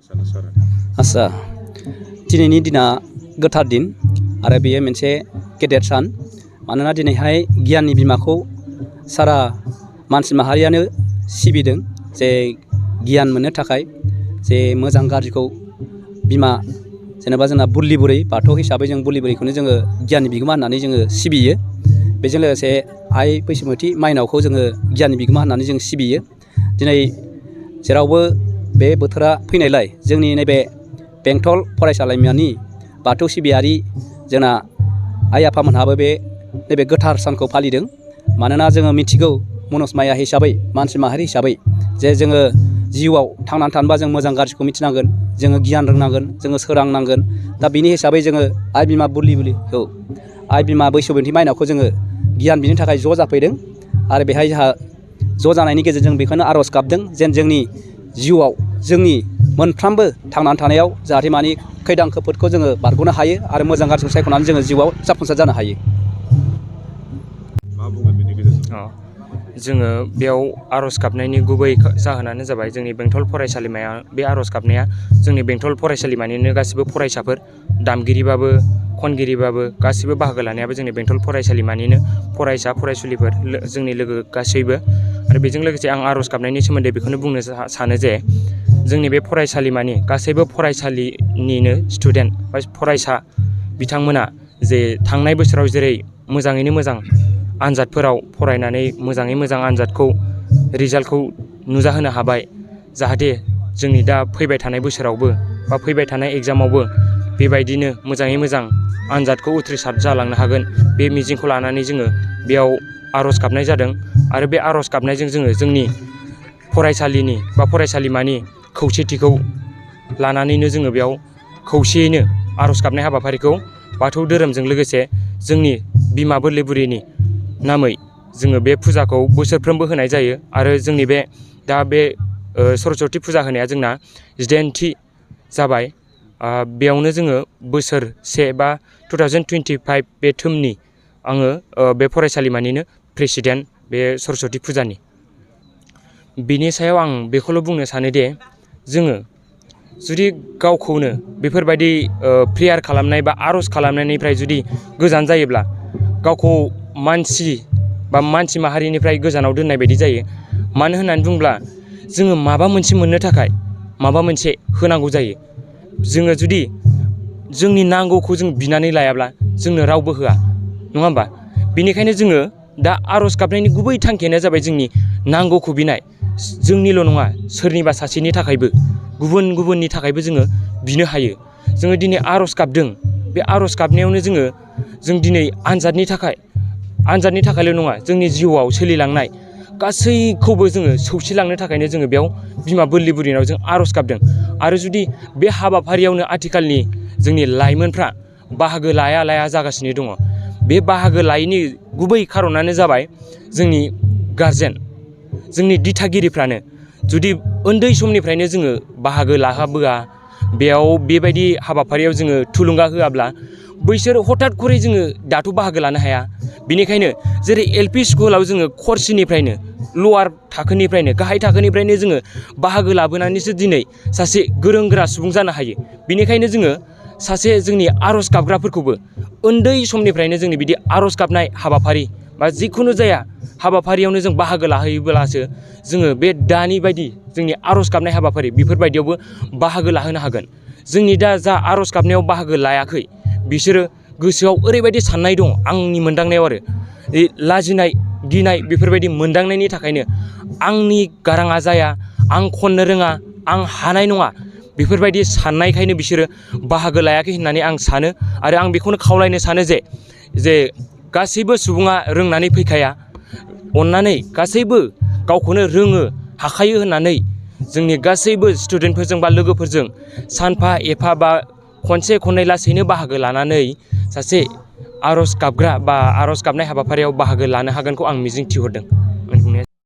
आच्छा दिनैनि दिना गोथार दिन आरो बेयो मोनसे गेदेर सान मानोना दिनैहाय गियाननि बिमाखौ सारा मानसि माहारियानो सिबिदों जे गियान मोननो थाखाय जे मोजां गाज्रिखौ बिमा जेनेबा जोंना बुरलि बुरै बाथौ हिसाबै जों बुरलि बुरैखौनो जोङो गियाननि बिगोमा होननानै जोङो सिबियो। बेजों लोगोसे आइ बैसोमुथि माइनावखौ जोङो गियाननि बिगोमा होननानै जों सिबियो। दिनै जेरावबो बे बोथोरा फैनायलाय जोंनि नैबे बेंटल फरायसालिमानि बाथौ सिबियारि जोंना आइ आफामोनहाबो नैबे गोथार सानखौ फालिदों। मानोना जोङो मिथिगौ मनज माया हिसाबै मानसि माहारि हिसाबै जे जोङो जिउआव थांनानै थानोबा जों मोजां गाज्रिखौ मिथिनांगोन, जोङो गियान रोंनांगोन, जोङो सोरांनांगोन। दा बिनि हिसाबै जोङो आइ बिमा बुरलि बुरैखौ आइ बिमा बैसोमुथि माइनावखौ जोङो गियान बिनो थाखाय ज' जाफैदों आरो बेहाय जोंहा ज' जानायनि गेजेरजों बेखौनो आर'ज गाबदों जेन जोंनि जिउआव जोंनि मोनफ्रोमबो थांनानै थानायाव जाहाथे मानि खैदां खैफोदखौ जोङो बारग'नो हायो आरो मोजां गाज्रिखौ सायख'नानै जोङो जिउआव जाफुंसार जानो हायो। मा बुंगोन बेनि गेजेरजों? जोङो बेयाव आर'ज गाबनायनि गुबै जाहोनानो जाबाय जोंनि बेंटल फरायसालिमाया बे आर'ज गाबनाया जोंनि बेंटल फरायसालिमानिनो गासिबो फरायसाफोर दामगिरिबाबो खनगिरिबाबो गासिबो बाहागो लानायाबो जोंनि बेंटल फरायसालिमानिनो फरायसा फरायसुलिफोर जोंनि लोगो गासैबो। आरो बेजों लोगोसे आं आर'ज गाबनायनि सोमोन्दै बेखौनो बुंनो सानो जे जोंनि बे फरायसालिमानि गासैबो फरायसालिनिनो स्टुडेन्ट बा फरायसा बिथांमोना जे थांनाय बोसोराव जेरै मोजाङैनो मोजां आनजादफोराव फरायनानै मोजाङै मोजां आनजादखौ रिजाल्टखौ नुजाहोनो हाबाय, जाहाथे जोंनि दा फैबाय थानाय बोसोरावबो बा फैबाय थानाय एग्जामावबो बेबायदिनो मोजाङै मोजां आनजादखौ उथ्रिसार जालांनो हागोन बे मिजिंखौ लानानै जोङो बेयाव आर'ज गाबनाय जादों। आरो बे आर'ज गाबनायजों जोङो जोंनि फरायसालिनि बा फरायसालिमानि खौसेथिखौ लानानैनो जोङो बेयाव खौसेयैनो आर'ज गाबनाय हाबाफारिखौ बाथौ धोरोमजों लोगोसे जोंनि बिमा बोरलि बुरैनि नामै जोङो बे फुजाखौ बोसोरफ्रोमबो होनाय जायो। आरो जोंनि दा बे सरस्वती फुजा होनाया जोंना 19थि जाबाय। बेयावनो जोङो बोसोरसे बा 2025 बे टोर्मनि आङो बे फरायसालिमानिनो प्रेसिडेन्ट बे सरस्वती फुजानि। बिनि सायाव आं बेखौल' बुंनो सानोदि जोङो जुदि गावखौनो बेफोरबायदि प्रेयार खालामनाय बा आर'ज खालामनायनिफ्राय जुदि गोजान जायोब्ला गावखौ मानसि माहारिनिफ्राय गोजानाव दोननाय बायदि जायो। मानो होननानै बुङोब्ला जोङो माबा मोनसे मोननो थाखाय माबा मोनसे होनांगौ जायो। जोङो जुदि जोंनि नांगौखौ जों बिनानै लायाब्ला जोंनो रावबो होआ, नङा होमबा? बेनिखायनो जोङो दा आर'ज गाबनायनि गुबै थांखियानो जाबाय जोंनि नांगौखौ बिनाय। जोंनिल' नङा, सोरनिबा सासेनि थाखायबो गुबुननि थाखायबो जोङो बिनो हायो। जोङो दिनै आर'ज गाबदों, बे आर'ज गाबनायावनो जों दिनै आनजादनि थाखायल' नङा, जोंनि जिउआव सोलिलांनाय गासैखौबो जोङो सौसिलांनो थाखायनो जोङो बेयाव बिमा बोरलि बुरैनाव जों आर'ज गाबदों। आरो जुदि बे हाबाफारियावनो आथिखालनि जोंनि लाइमोनफ्रा बाहागो लाया जागासिनो दङ। बे बाहागो लायैनि गुबै खारनानो जाबाय जोंनि गारजेन, जोंनि दिथागिरिफ्रानो जुदि उन्दै समनिफ्रायनो जोङो बाहागो लाहोबोआ, बेयाव बेबायदि हाबाफारियाव जोङो थुलुंगा होआब्ला बैसोर हथात खरै जोङो दाथ' बाहागो लानो हाया। बेनिखायनो जेरै LP स्कुलाव जोङो खरसिनिफ्रायनो लवार थाखोनिफ्रायनो गाहाय थाखोनिफ्रायनो जोङो बाहागो लाबोनानैसो दिनै सासे गोरों गोरा सुबुं जानो हायो। बेनिखायनो जोङो सासे जोंनि आर'ज गाबग्राफोरखौबो उन्दै समनिफ्रायनो जोंनि बिदि आर'ज गाबनाय हाबाफारि बा जिखुनु जाया हाबाफारियावनो जों बाहागो लाहैयोब्लासो जोङो बे दानि बायदि जोंनि आर'ज गाबनाय हाबाफारि बेफोरबायदियावबो बाहागो लाहोनो हागोन। जोंनि दा जा आर'ज गाबनायाव बाहागो लायाखै बिसोरो गोसोआव ओरैबायदि साननाय दङ, आंनि मोनदांनायाव आरो लाजिनाय गिनाय बेफोरबायदि मोनदांनायनि थाखायनो आंनि गाराङा जाया, आं खननो रोङा, आं हानाय नङा, बेफोरबायदि साननायखायनो बिसोरो बाहागो लायाखै होननानै आं सानो। आरो आं बेखौनो खावलायनो सानो जे गासैबो सुबुङा रोंनानै फैखाया। अन्नानै गासैबो गावखौनो रोङो हाखायो होननानै जोंनि गासैबो स्टुडेन्टफोरजों बा लोगोफोरजों सानफा एफा बा खनसे खननै लासैनो बाहागो लानानै सासे आर'ज गाबग्रा बा आर'ज गाबनाय हाबाफारियाव बाहागो लानो हागोनखौ आं मिजिं थिहरदों।